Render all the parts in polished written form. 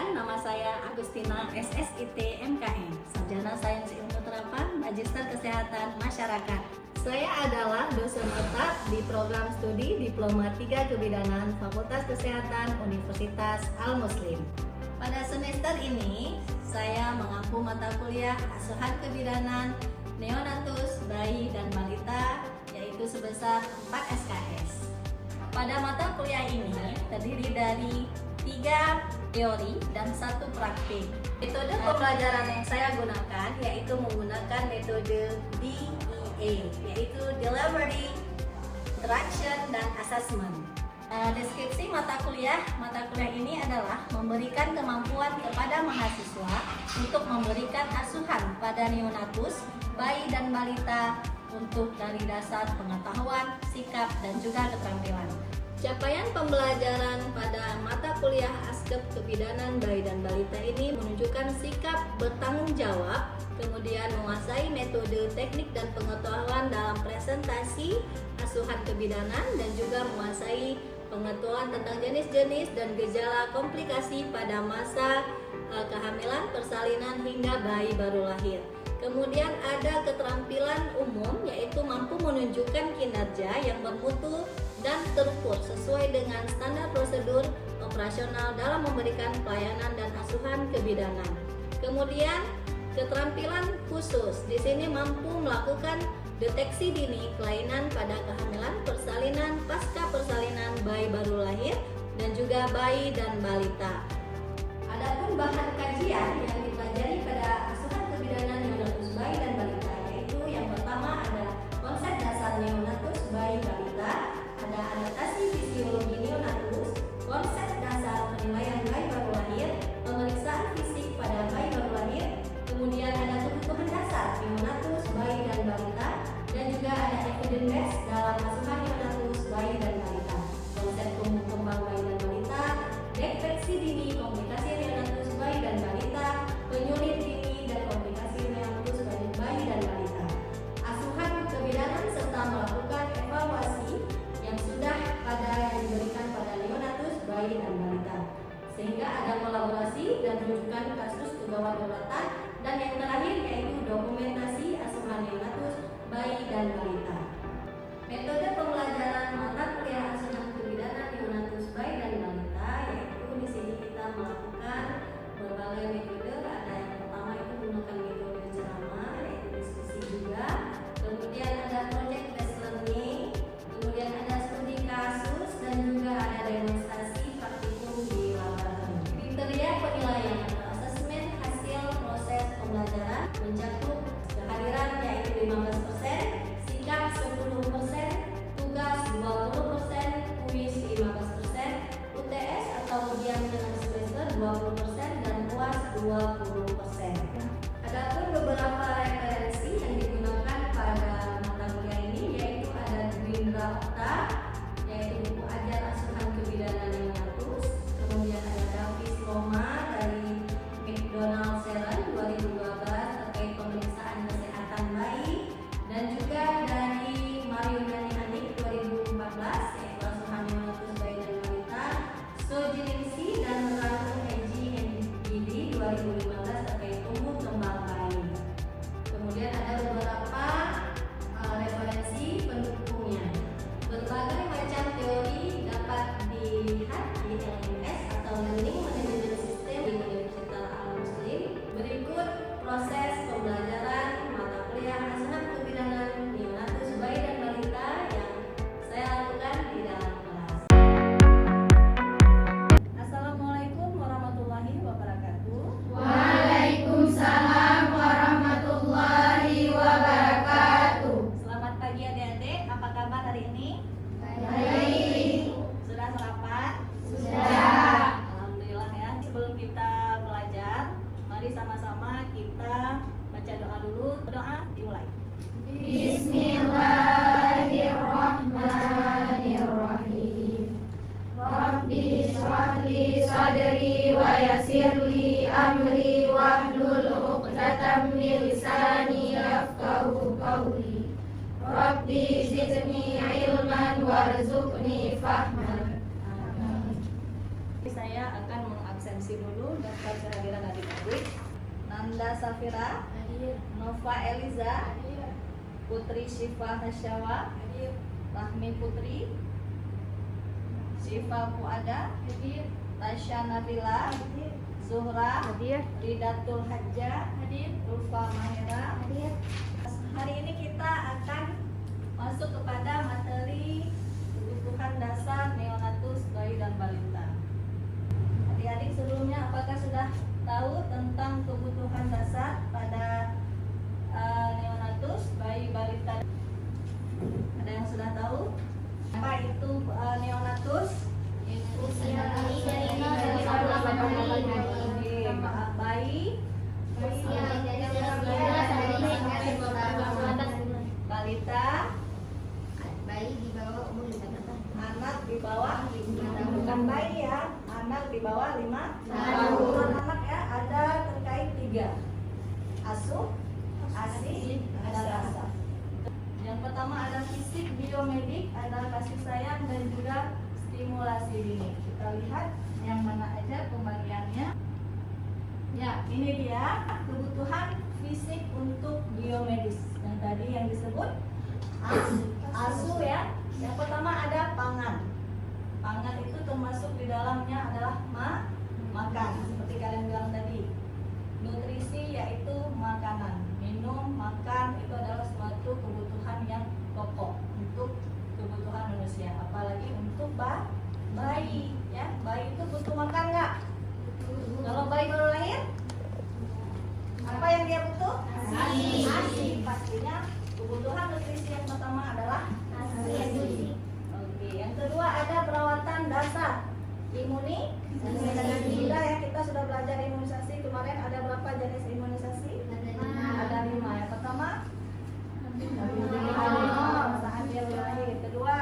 Perkenalkan, nama saya Agustina SSIT MKM, Sarjana Sains Ilmu Terapan, Magister Kesehatan Masyarakat. Saya adalah dosen tetap di program studi Diploma 3 Kebidanan Fakultas Kesehatan Universitas Al-Muslim. Pada semester ini, saya mengampu mata kuliah Asuhan Kebidanan Neonatus, Bayi dan Balita, yaitu sebesar 4 SKS. Pada mata kuliah ini terdiri dari 3 teori dan 1 praktik. Metode pembelajaran yang saya gunakan yaitu menggunakan metode DEA, yaitu Delivery, Interaction, dan Assessment. Deskripsi mata kuliah ini adalah memberikan kemampuan kepada mahasiswa untuk memberikan asuhan pada neonatus, bayi dan balita untuk dari dasar pengetahuan, sikap, dan juga keterampilan. Capaian pembelajaran pada mata kuliah Askep Kebidanan Bayi dan Balita ini menunjukkan sikap bertanggung jawab, kemudian menguasai metode, teknik, dan pengetahuan dalam presentasi asuhan kebidanan, dan juga menguasai pengetahuan tentang jenis-jenis dan gejala komplikasi pada masa kehamilan, persalinan, hingga bayi baru lahir. Kemudian ada keterampilan umum, yaitu mampu menunjukkan kinerja yang bermutu dan terukur sesuai dengan standar prosedur operasional dalam memberikan pelayanan dan asuhan kebidanan. Kemudian keterampilan khusus, di sini mampu melakukan deteksi dini kelainan pada kehamilan, persalinan, pasca persalinan, bayi baru lahir, dan juga bayi dan balita. Adapun bahan kajian yang dipelajari pada asuhan kebidanan neonatus bayi dan balita, yaitu yang pertama ada konsep dasar neonatus bayi balita, ada adaptasi fisiologi neonatus, konsep dasar penilaian bayi baru lahir, pemeriksaan fisik pada bayi baru lahir, kemudian ada kebutuhan dasar neonatus bayi dan balita, dan juga ada evidence base dalam asuhan neonatus bayi dan balita, konsep tumbuh kembang bayi dan balita, deteksi dini komplikasi neonatus bayi dan balita, penyulit dini dan komplikasi neonatus bayi dan balita, asuhan kebidanan serta melakukan evaluasi yang sudah yang diberikan pada neonatus bayi dan balita, sehingga ada kolaborasi dan rujukan kasus kegawat daruratan, dan yang terakhir yaitu dokumentasi asuhan neonatus bayi dan balita. Metode pembelajaran mata kuliah asuhan kebidanan neonatus bayi dan balita, yaitu di sini kita melakukan berbagai metode. Ada yang pertama itu menggunakan metode ceramah, yaitu diskusi juga. Kemudian ada project based learning, kemudian ada studi kasus, dan juga ada demonstrasi praktikum di laboratorium. Kriteria penilaian atau asesmen hasil proses pembelajaran mencakup kehadiran yaitu 15%, sikap 10%, tugas 20%, kuis 15%, UTS atau ujian tengah semester 20%, dan UAS 20%. Adapun beberapa referensi yang digunakan pada mata kuliah ini yaitu ada Dwindra Okta, yaitu buku ajar asuhan kebidanan neonatus, kemudian ada Davis Loma dari McDonald Sharon 2012 terkait pemeriksaan kesehatan bayi, dan juga dari Mario Dani Anik 2014 yaitu asuhan neonatus bayi dan balita, Sojiningsi dan Ranu Eji NGD 2015 terkait tumbuh kembang bayi. Kemudian ada beberapa referensi pendukungnya. Berbagai macam teori dapat dilihat di LMS atau Learning Management System di Universitas Al-Muslim. Berikut proses pembelajaran mata kuliah asuhan kebidanan neonatus bayi dan balita yang saya lakukan di dalam kelas. Assalamualaikum warahmatullahi wabarakatuh. Waalaikumsalam warahmatullahi wabarakatuh. Selamat pagi adik-adik, apa kabar hari ini? Baik. Sudah sarapan? Sudah. Alhamdulillah ya. Sebelum kita belajar, mari sama-sama kita baca doa dulu. Doa dimulai. Bismillahirrahmanirrahim. Rabbi shrah li sadri wa yassir li amri wahlul 'uqdatam min lisani yafqahu qawli. Rabbi zidni ilman warzuqni fahman. Saya akan mengabsen absensi dulu daftar kehadiran adik-adik. Nanda Safira, Nova Eliza, Putri Syifa Hasyawa, Rahmi Putri, Syifa Fuada, Tasya Nabila, Zuhra, Ridatul Hajja, Ulfa Mahira. Hari ini kita akan masuk kepada materi kebutuhan dasar neonatus bayi dan balita. Adik-adik sebelumnya apakah sudah tahu tentang kebutuhan dasar pada neonatus bayi balita? Ada yang sudah tahu? Apa itu neonatus? Usia Bayi balita, bayi di bawah umur 5 tahun. anak di bawah 5 tahun. Bukan bayi ya, anak di bawah 5 tahun. Anak ya ada terkait 3. Asuh, ASI, dan rasa. Yang pertama ada fisik, biomedik, ada kasih sayang dan juga stimulasi dini. Kita lihat yang mana aja pembagiannya. Ya, ini dia kebutuhan fisik untuk biomedis. Yang tadi yang disebut ASU ya. Yang pertama ada pangan. Pangan itu termasuk di dalamnya adalah makan. Seperti kalian bilang tadi. Nutrisi yaitu makanan. Minum, makan itu adalah suatu kebutuhan yang pokok untuk kebutuhan manusia. Apalagi untuk bayi ya. Bayi itu butuh makan nggak? Kalau bayi baru lahir, apa yang dia butuh? ASI. Pastinya kebutuhan nutrisi yang pertama adalah ASI. Oke, yang kedua ada perawatan dasar. Imunisasi. Sudah ya, kita sudah belajar imunisasi kemarin. Ada berapa jenis imunisasi? Ada 5. Yang pertama saat dia baru lahir. Kedua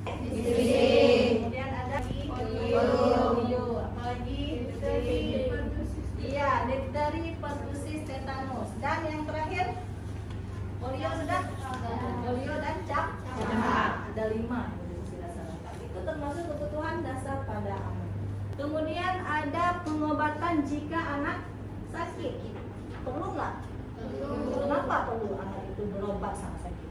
kemudian ada polio. Apalagi iya, difteri, pertusis, tetanus. Dan yang terakhir polio sudah. Polio dan campak. Ada 5 imunisasi dasar. Itu termasuk kebutuhan dasar pada anak. Kemudian ada pengobatan jika anak sakit. Perlu nggak? Kenapa perlu anak itu berobat saat sakit?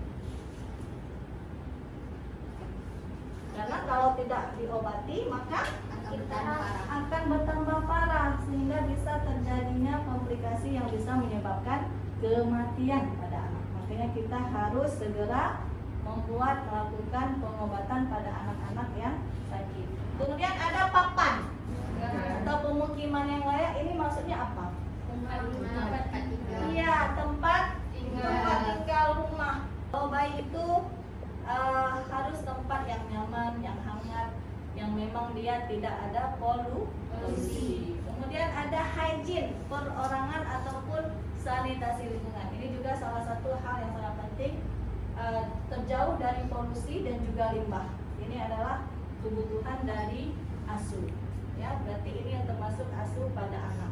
Karena kalau tidak diobati maka kita akan bertambah parah sehingga bisa terjadinya komplikasi yang bisa menyebabkan kematian pada anak. Makanya kita harus segera melakukan pengobatan pada anak-anak yang sakit. Kemudian ada papan atau pemukiman yang layak. Ini maksudnya apa? Iya, tempat tinggal rumah. Kalau bayi itu harus tempat yang nyaman, yang hangat, yang memang dia tidak ada polusi. Kemudian ada hygiene, perorangan ataupun sanitasi lingkungan. Ini juga salah satu hal yang sangat penting, terjauh dari polusi dan juga limbah. Ini adalah kebutuhan dari ASU. Ya, berarti ini yang termasuk ASU pada anak.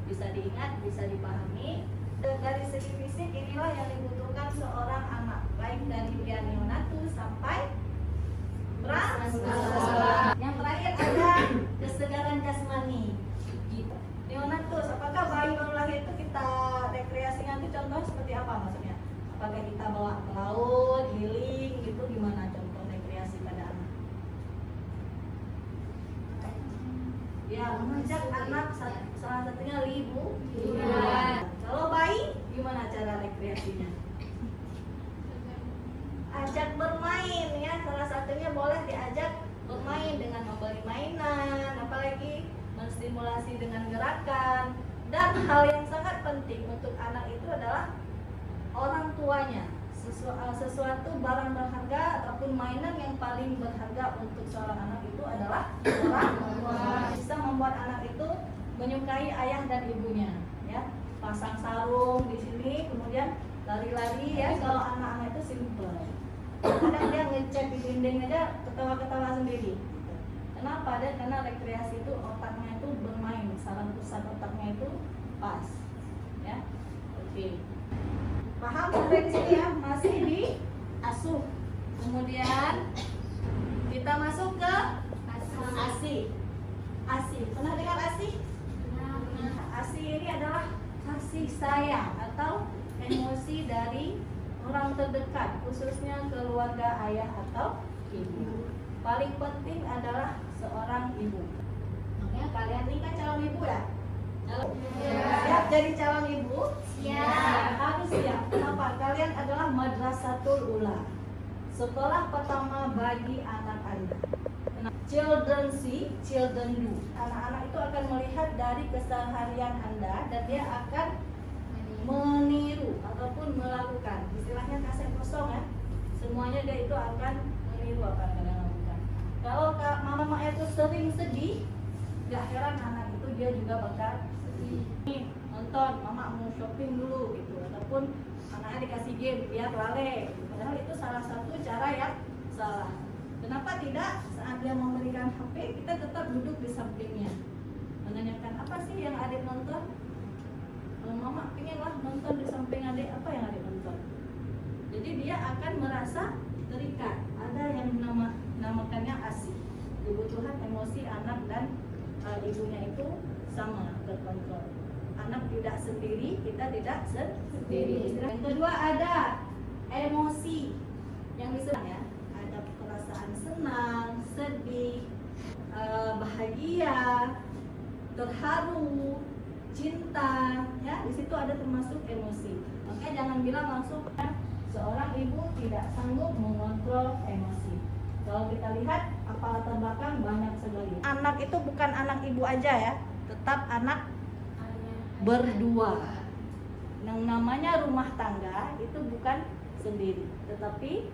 Bisa diingat, bisa dipahami. Dari segi fisik inilah yang dibutuhkan seorang anak, baik dari dia neonatus sampai prasekolah. Yang terakhir ada kesegaran jasmani. Neonatus, apakah bayi baru lahir itu kita rekreasinya itu contohnya seperti apa maksudnya? Apakah kita bawa ke laut, healing gitu, gimana contoh rekreasi pada anak? Ya, mengajak anak salah satunya liburan. Kalau bayi gimana cara rekreasinya? Ajak bermain ya, salah satunya boleh diajak bermain dengan membeli mainan, apalagi menstimulasi dengan gerakan. Dan hal yang sangat penting untuk anak itu adalah orang tuanya. Sesuatu barang berharga ataupun mainan yang paling berharga untuk seorang anak itu adalah orang tua. Bisa membuat anak itu menyukai ayah dan ibunya ya. Pasang sarung di sini, kemudian lari-lari ya. Kalau anak-anak itu simple. Kadang dia ngecat di dinding aja ketawa-ketawa sendiri. Kenapa? Karena rekreasi itu otaknya itu bermain, saraf pusat otaknya itu pas ya. Oke. Paham sampai di sini ya? Masih di ASU. Kemudian kita masuk ke ASI. ASI. Pernah dengar ASI? terdiri dari orang terdekat, khususnya keluarga ayah atau ibu. Paling penting adalah seorang ibu. Makanya kalian ini kan calon ibu ya? Siap jadi calon ibu? Siap. Harus siap. Kenapa? Kalian adalah madrasatul ula, sekolah pertama bagi anak-anak. Children see, children do. Anak-anak itu akan melihat dari keseharian Anda dan dia akan meniru ataupun melakukan. Istilahnya kaset kosong ya. Semuanya dia itu akan meniru apa yang kalian lakukan. Kalau mama itu sering sedih, gak heran anak itu dia juga bakal sedih. Nih, nonton, mama mau shopping dulu gitu, ataupun anaknya dikasih game biar lale. Padahal itu salah satu cara yang salah. Kenapa tidak saat dia memberikan HP kita tetap duduk di sampingnya, menanyakan apa sih yang adik nonton? Mama pengen lah nonton di samping adik, apa yang adik nonton? Jadi dia akan merasa terikat. Ada yang namakannya ASI, kebutuhan emosi anak dan ibunya itu sama, terkontrol. Anak tidak sendiri, kita tidak sendiri. Yang kedua ada emosi yang disebut ya, ada perasaan senang, sedih, bahagia, terharu, cinta, ya di situ ada termasuk emosi. Makanya jangan bilang langsung seorang ibu tidak sanggup mengontrol emosi. Kalau kita lihat apa latar belakang banyak sekali. Anak itu bukan anak ibu aja ya, tetap anak berdua. Yang namanya rumah tangga itu bukan sendiri, tetapi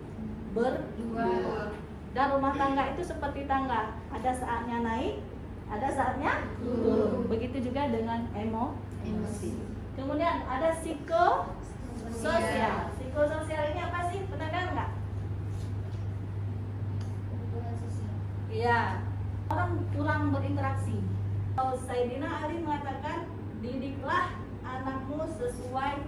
berdua. Dan rumah tangga itu seperti tangga, ada saatnya naik, ada saatnya turun. Begitu juga dengan emosi. Kemudian ada psikososial. Psikososial ini apa sih? Pernah dengar nggak? Iya, orang kurang berinteraksi. Kalau Sayyidina Ali mengatakan, didiklah anakmu sesuai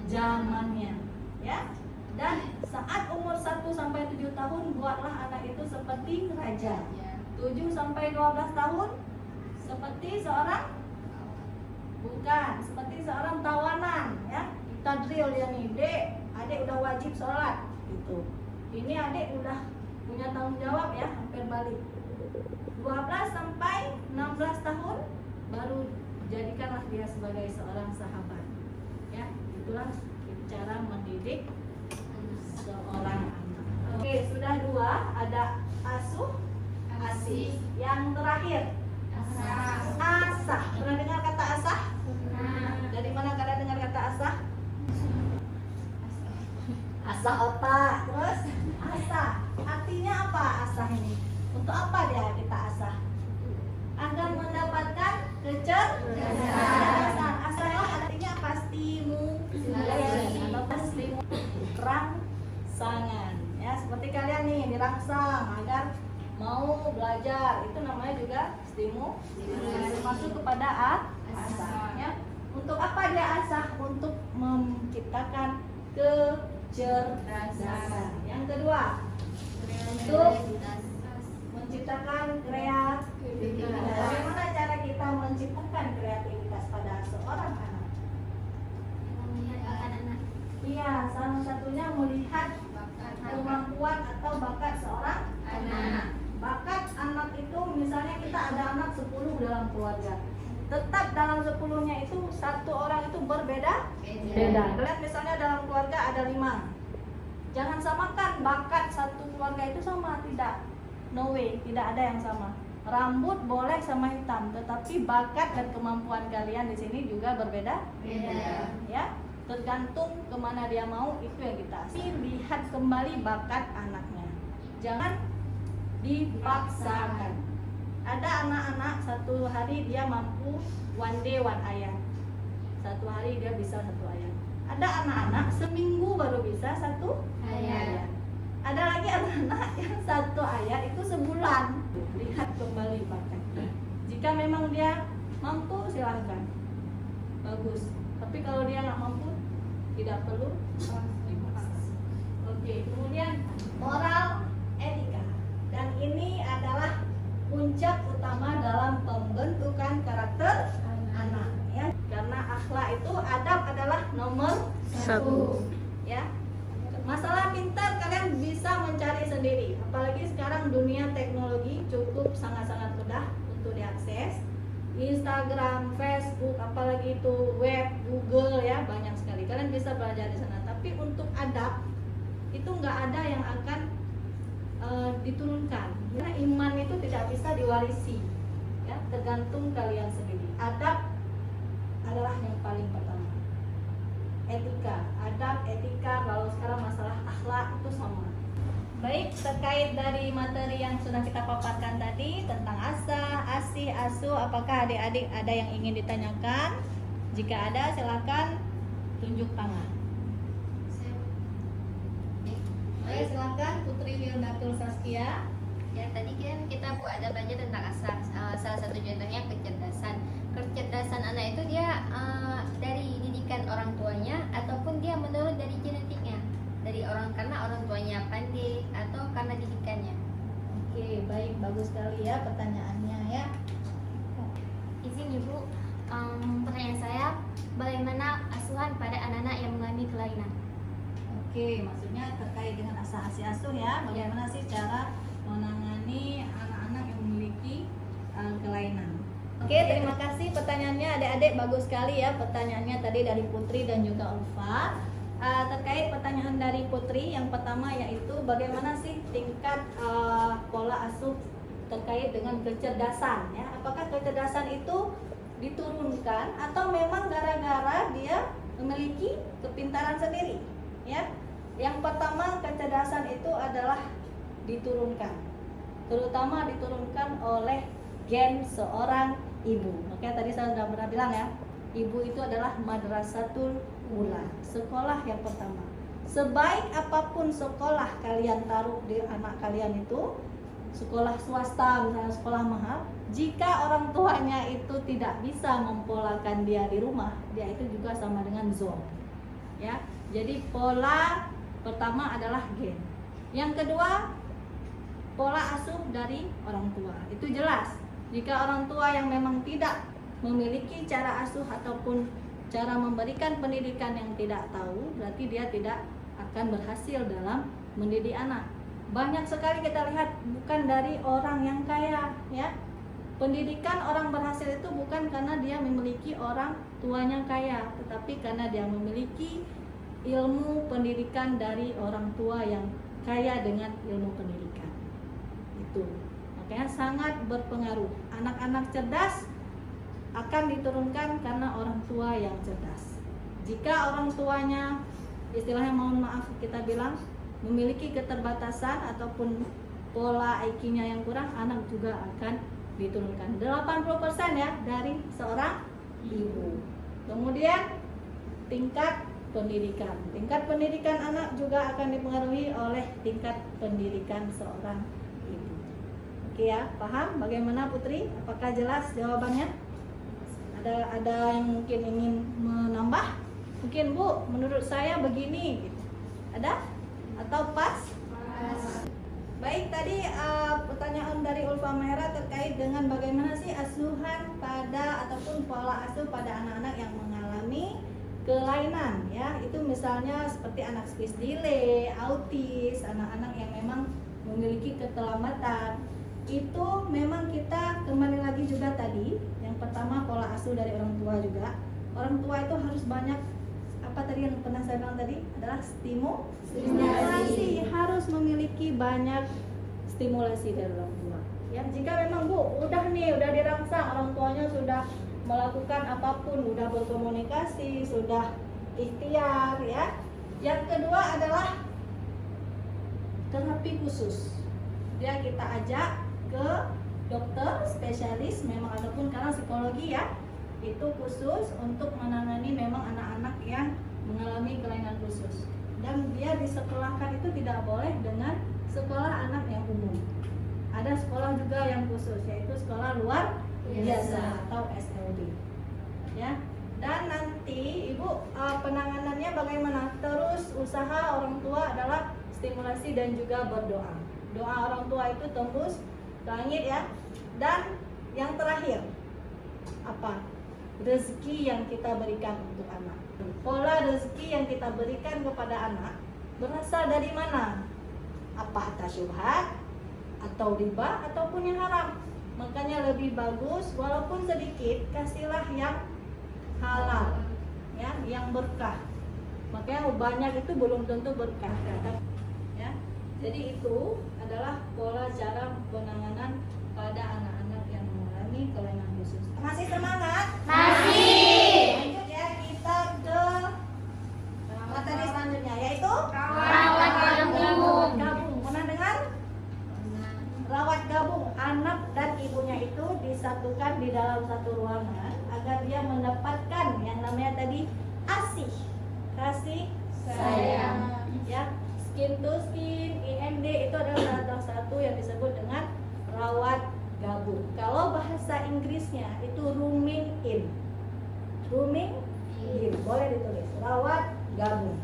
zamannya, ya. Dan saat umur 1 sampai 7 tahun buatlah anak itu seperti raja. 7 sampai 12 tahun seperti seorang seperti seorang tawanan, ya. Kita drill dia nih, Dek, adik udah wajib sholat gitu. Ini adik udah punya tanggung jawab ya, hampir balik. 12 sampai 16 tahun baru jadikanlah dia sebagai seorang sahabat. Ya, itulah cara mendidik seorang anak. Oke, sudah 2, ada asuh, asih. Yang terakhir asah. Pernah dengar kata asah? Dari mana kalian dengar kata asah? Asah otak. Terus asah. Artinya apa asah ini? Untuk apa dia kita asah? Agar mendapatkan kecerdasan. Asah artinya apa? Stimulasi atau rangsangan. Ya, seperti kalian nih dirangsang agar mau belajar, itu namanya juga stimulasi. Masuk kepada asah. Ya. Untuk apa dia asah? Untuk menciptakan kecerdasan. Yang kedua, untuk menciptakan kreativitas. Bagaimana cara kita menciptakan kreativitas pada seorang anak? Iya, salah satunya melihat kemampuan atau bakat seorang anak. Bakat anak itu, misalnya kita ada anak 10 dalam keluarga, tetap dalam 10-nya itu satu orang itu berbeda. Lihat misalnya dalam keluarga ada 5, jangan samakan bakat satu keluarga itu sama, tidak, no way, tidak ada yang sama. Rambut boleh sama hitam, tetapi bakat dan kemampuan kalian di sini juga berbeda. Ya, tergantung kemana dia mau, itu yang kita lihat kembali bakat anaknya. Jangan dipaksakan. Ada anak-anak satu hari dia mampu one day one ayat, satu hari dia bisa 1 ayat. Ada anak-anak seminggu baru bisa 1 ayat. Ada lagi anak-anak yang 1 ayat itu sebulan. Lihat kembali bakatnya. Jika memang dia mampu silahkan, bagus. Tapi kalau dia nggak mampu, tidak perlu dipaksa. Oke, kemudian moral etika. Dan ini adalah puncak utama dalam pembentukan karakter anak, ya. Karena akhlak itu, adab adalah nomor 1. bisa mencari sendiri. Apalagi sekarang dunia teknologi cukup sangat-sangat mudah untuk diakses. Instagram, Facebook, apalagi itu web, Google ya, banyak sekali. Kalian bisa belajar di sana. Tapi untuk adab itu nggak ada yang akan diturunkan. Karena iman itu tidak bisa diwarisi, ya, tergantung kalian sendiri. Adab adalah yang paling pertama. Etika, adab, etika. Kalau sekarang masalah akhlak itu sama. Baik, terkait dari materi yang sudah kita paparkan tadi tentang asah, asih, asuh, apakah adik-adik ada yang ingin ditanyakan? Jika ada, silakan tunjuk tangan. Baik, silakan Putri Wildatul Saskia. Ya, tadi kan kita ada belajar tentang asal. Salah satu contohnya kecerdasan. Kecerdasan anak itu dia dari didikan orang tuanya ataupun dia menurut dari genetiknya. Karena orang tuanya pandai atau karena didikannya. Oke, baik, bagus sekali ya pertanyaannya ya. Izin Ibu, pertanyaan saya, bagaimana asuhan pada anak-anak yang mengalami kelainan? Oke, maksudnya terkait dengan asah asih asuh ya. Bagaimana sih cara menangani anak-anak yang memiliki kelainan? Oke, terima kasih pertanyaannya adik-adik, bagus sekali ya pertanyaannya tadi dari Putri dan juga Ulfa. Terkait pertanyaan dari Putri, yang pertama yaitu bagaimana sih tingkat pola asuh terkait dengan kecerdasan ya? Apakah kecerdasan itu diturunkan atau memang gara-gara dia memiliki kepintaran sendiri ya? Yang pertama, kecerdasan itu adalah diturunkan, terutama diturunkan oleh gen seorang ibu. Makanya tadi saya sudah pernah bilang ya, ibu itu adalah madrasatul ula, sekolah yang pertama. Sebaik apapun sekolah kalian taruh di anak kalian itu, sekolah swasta misalnya sekolah mahal, jika orang tuanya itu tidak bisa mempolakan dia di rumah, dia itu juga sama dengan zon ya. Jadi pola pertama adalah gen. Yang kedua, pola asuh dari orang tua. Itu jelas, jika orang tua yang memang tidak memiliki cara asuh ataupun cara memberikan pendidikan yang tidak tahu, berarti dia tidak akan berhasil dalam mendidik anak. Banyak sekali kita lihat bukan dari orang yang kaya ya. Pendidikan orang berhasil itu bukan karena dia memiliki orang tuanya kaya, tetapi karena dia memiliki ilmu pendidikan dari orang tua yang kaya dengan ilmu pendidikan. Itu makanya sangat berpengaruh. Anak-anak cerdas akan diturunkan karena orang tua yang cerdas. Jika orang tuanya, istilahnya mohon maaf kita bilang, memiliki keterbatasan ataupun pola IQ-nya yang kurang, anak juga akan diturunkan. 80% ya dari seorang ibu. Kemudian tingkat pendidikan. Tingkat pendidikan anak juga akan dipengaruhi oleh tingkat pendidikan seorang ibu. Oke ya, paham bagaimana Putri? Apakah jelas jawabannya? Ada yang mungkin ingin menambah? Mungkin Bu, menurut saya begini gitu. Ada? Atau pas? Baik, tadi pertanyaan dari Ulfa Mahera terkait dengan bagaimana sih asuhan pada ataupun pola asuh pada anak-anak yang mengalami kelainan ya. Itu misalnya seperti anak speech delay, autis, anak-anak yang memang memiliki keterlambatan. Itu memang kita kembali lagi juga tadi, yang pertama pola asuh dari orang tua juga. Orang tua itu harus banyak, apa tadi yang pernah saya bilang tadi adalah stimulasi, harus memiliki banyak stimulasi dari orang tua ya. Jika memang Bu udah dirangsang, orang tuanya sudah melakukan apapun, sudah berkomunikasi, sudah ikhtiar ya. Yang kedua adalah terapi khusus ya, kita ajak ke dokter spesialis memang, ataupun karena psikologi ya, itu khusus untuk menangani memang anak-anak yang mengalami kelainan khusus. Dan dia disekolahkan itu tidak boleh dengan sekolah anak yang umum. Ada sekolah juga yang khusus, yaitu sekolah luar biasa atau SLB ya. Dan nanti Ibu penanganannya bagaimana? Terus usaha orang tua adalah stimulasi dan juga berdoa. Doa orang tua itu tembus ke langit ya. Dan yang terakhir apa? Rezeki yang kita berikan untuk anak. Pola rezeki yang kita berikan kepada anak berasal dari mana? Apakah syubhat atau riba ataupun yang haram. Makanya lebih bagus walaupun sedikit kasihlah yang halal, ya, yang berkah. Makanya banyak itu belum tentu berkah, ya. Jadi itu adalah pola cara penanganan pada anak-anak yang mengalami kelainan khusus. Masih semangat? Masih. Lanjut ya, kita ke materi selanjutnya yaitu Rawat gabung. gabung. Pernah dengar? Rawat gabung, anak dan ibunya itu disatukan di dalam satu ruangan agar dia mendapatkan yang namanya tadi kasih Sayang. ya, skin to skin, IMD itu adalah salah satu yang disebut dengan rawat gabung. Kalau bahasa Inggrisnya itu rooming in, boleh ditulis rawat gabung,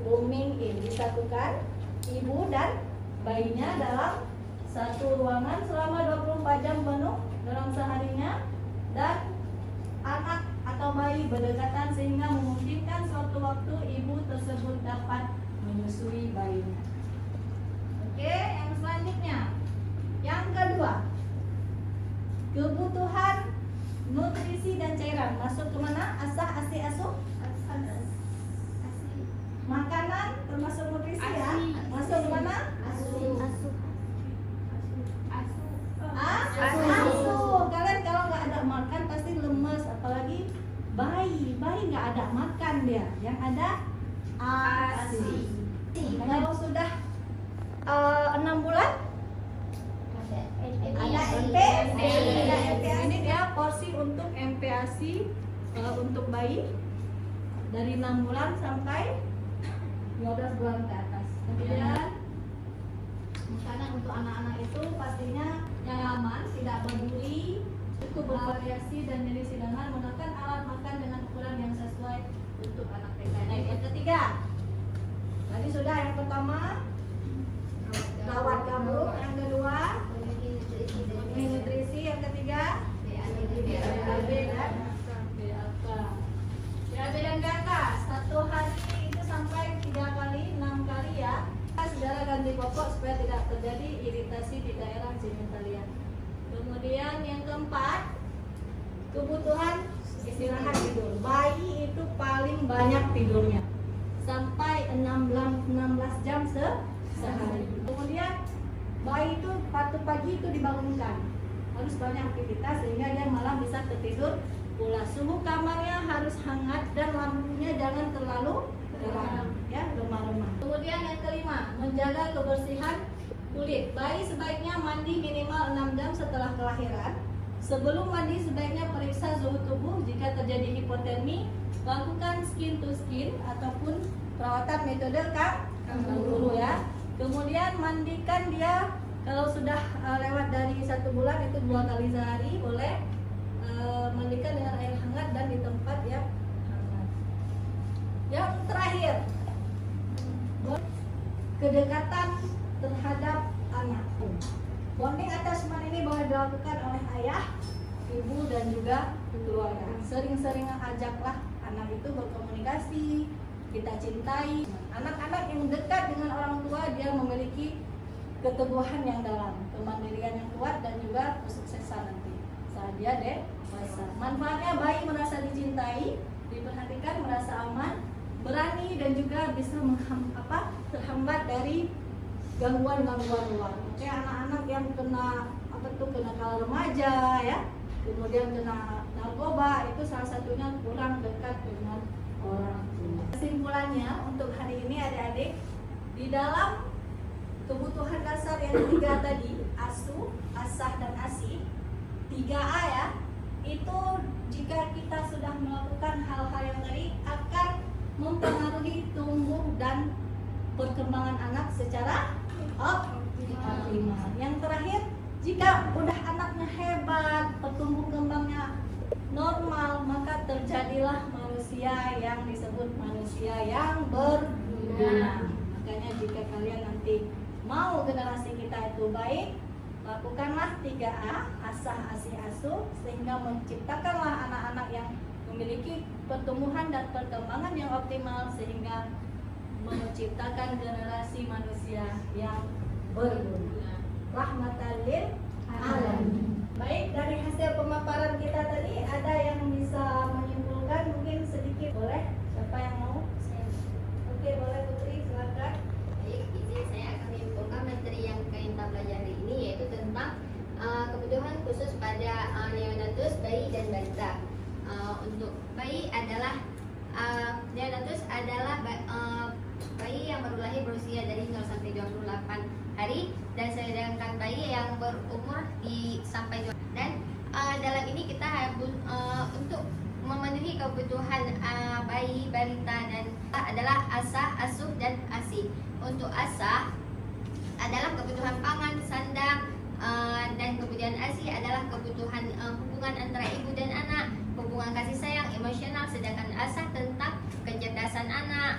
rooming in, disatukan ibu dan bayinya dalam satu ruangan selama 24 jam penuh dalam seharinya, dan anak atau bayi berdekatan sehingga memungkinkan suatu waktu ibu tersebut dapat menyusui bayinya. Oke, yang selanjutnya, yang kedua, kebutuhan nutrisi dan cairan masuk ke mana? Asah, asi, asuh. Makanan termasuk nutrisi ya. Masuk ke mana? Asuh. Kalian kalau nggak ada makan pasti lemes, apalagi bayi nggak ada makan dia. Yang ada ASI. Kalau sudah 6 bulan ada MPASI. Ini dia porsi untuk MPASI untuk bayi dari 6 bulan sampai 15 bulan ke atas. Kemudian makanan untuk anak-anak itu pastinya yang aman, tidak berduri, cukup bervariasi dan jenis hidangan, menggunakan alat makan dengan ukuran yang sesuai untuk anak TK. Nah, yang ketiga, tadi sudah yang pertama rawat gabung, yang kedua nutrisi, yang ketiga BAB dan BAK. BAB dan BAK satu hari itu sampai 3 kali, 6 kali ya. Segera ganti popok supaya tidak terjadi iritasi di daerah genitalia. Kemudian yang keempat, kebutuhan istirahat tidur. Bayi itu paling banyak tidurnya sampai 16 jam sehari. Kemudian bayi itu waktu pagi itu dibangunkan, harus banyak aktivitas sehingga dia malam bisa tertidur pula. Suhu kamarnya harus hangat dan lampunya jangan terlalu terang, ya, remah-remah. Kemudian yang kelima, menjaga kebersihan kulit. Bayi sebaiknya mandi minimal 6 jam setelah kelahiran. Sebelum mandi sebaiknya periksa suhu tubuh. Jika terjadi hipotermi, lakukan skin to skin ataupun perawatan metode kanguru ya. Kemudian mandikan dia kalau sudah lewat dari 1 bulan itu 2 kali sehari boleh. Mandikan dengan air hangat dan di tempat yang hangat. Yang terakhir, kedekatan terhadap anak. Bonding attachment ini boleh dilakukan oleh ayah, ibu dan juga keluarga. Sering-sering ajaklah anak itu berkomunikasi, kita cintai. Anak-anak yang dekat dengan orang tua dia memiliki keteguhan yang dalam, kemandirian yang kuat dan juga kesuksesan nanti saat dia dewasa. Manfaatnya bayi merasa dicintai, diperhatikan, merasa aman, berani dan juga bisa terhambat dari gangguan-gangguan luar. Kayak anak-anak yang kena kenakalan remaja ya, kemudian kena narkoba, itu salah satunya kurang dekat dengan orang tua. Kesimpulannya untuk hari ini adik-adik, di dalam kebutuhan dasar yang 3 tadi, asuh, asah dan asi, 3A ya, itu jika kita sudah melakukan hal-hal yang tadi akan mempengaruhi tumbuh dan perkembangan anak secara optimal. Yang terakhir, jika udah anaknya hebat, pertumbuh kembangnya normal, maka terjadilah manusia yang disebut manusia yang berguna. Makanya jika kalian nanti mau generasi kita itu baik, lakukanlah 3A, asah, asih, asuh, sehingga menciptakanlah anak-anak yang memiliki pertumbuhan dan perkembangan yang optimal sehingga menciptakan generasi manusia yang berguna. Rahmatan lil alamin. Baik, dari hasil pemaparan kita tadi ada yang bisa menyimpulkan mungkin sedikit, boleh? Siapa yang mau? Oke, boleh Putri, silakan. Baik, izin saya akan menyimpulkan materi yang kita pelajari ini yaitu tentang kebutuhan khusus pada neonatus, bayi dan balita. Untuk bayi adalah neonatus adalah bayi yang baru lahir berusia dari 0 sampai 28 hari, dan sedangkan bayi yang berumur sampai 2 dan dalam ini kita harus untuk memenuhi kebutuhan bayi, balita dan adalah asah, asuh dan asi. Untuk asah adalah kebutuhan pangan, sandang, dan kemudian asi adalah kebutuhan hubungan antara ibu dan anak, hubungan kasih sayang, emosional. Sedangkan asah tentang kecerdasan anak,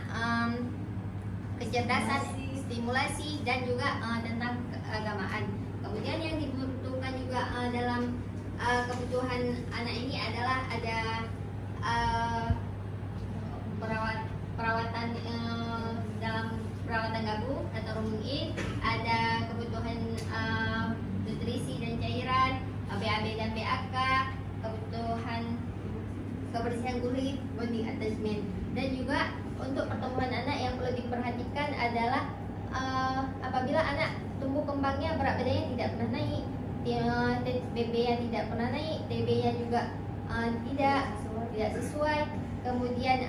kecerdasan, stimulasi, dan juga tentang keagamaan. Kemudian yang dibutuhkan juga dalam kebutuhan anak ini adalah ada perawatan dalam perawatan gabung atau rooming, ada kebutuhan nutrisi dan cairan, BAB dan BAK, kebutuhan kebersihan kulit, body attachment, dan juga untuk pertumbuhan anak yang perlu diperhatikan adalah apabila anak tumbuh kembangnya berat badannya tidak pernah naik, BB yang tidak pernah naik, TB nya juga tidak sesuai, kemudian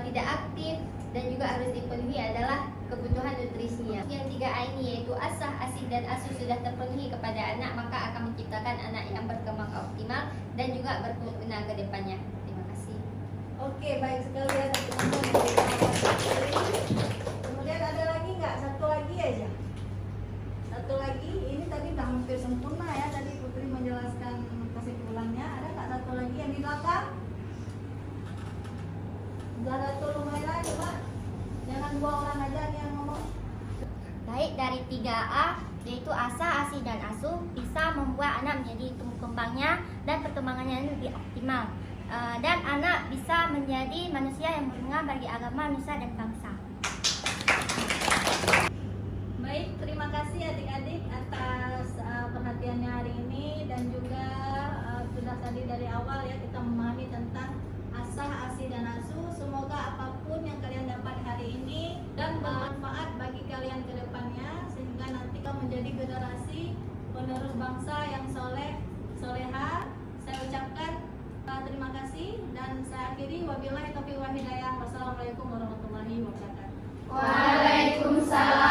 tidak aktif, dan juga harus dipenuhi adalah kebutuhan nutrisinya. Yang 3A ini yaitu asah, asi, dan asuh sudah terpenuhi kepada anak, maka akan menciptakan anak yang berkembang optimal dan juga berguna ke depannya. Terima kasih. Oke, baik sekali ya teman-teman. Kemudian ada lagi nggak? Satu lagi aja. Satu lagi, ini tadi udah hampir sempurna ya. Tadi Putri menjelaskan kesimpulannya. Ada nggak satu lagi yang di belakang? Zahratul Humaira, coba. Jangan dua orang aja yang ngomong. Baik, dari 3A yaitu asah, asi, dan asuh bisa membuat anak menjadi tumbuh kembangnya dan perkembangannya lebih optimal. Dan anak bisa menjadi manusia yang berguna bagi agama, nusa, dan bangsa. Baik, terima kasih adik-adik atas perhatiannya hari ini, dan juga sudah tadi dari awal ya kita memahami tentang asah, asi, dan asuh. Semoga apapun yang kalian dapat hari ini dan bermanfaat bagi kalian ke depannya, sehingga nanti kamu menjadi generasi penerus bangsa yang soleh, soleha. Saya ucapkan terima kasih dan saya akhiri. Wabillahi taufiq wal hidayah. Wassalamualaikum warahmatullahi wabarakatuh. Waalaikumsalam.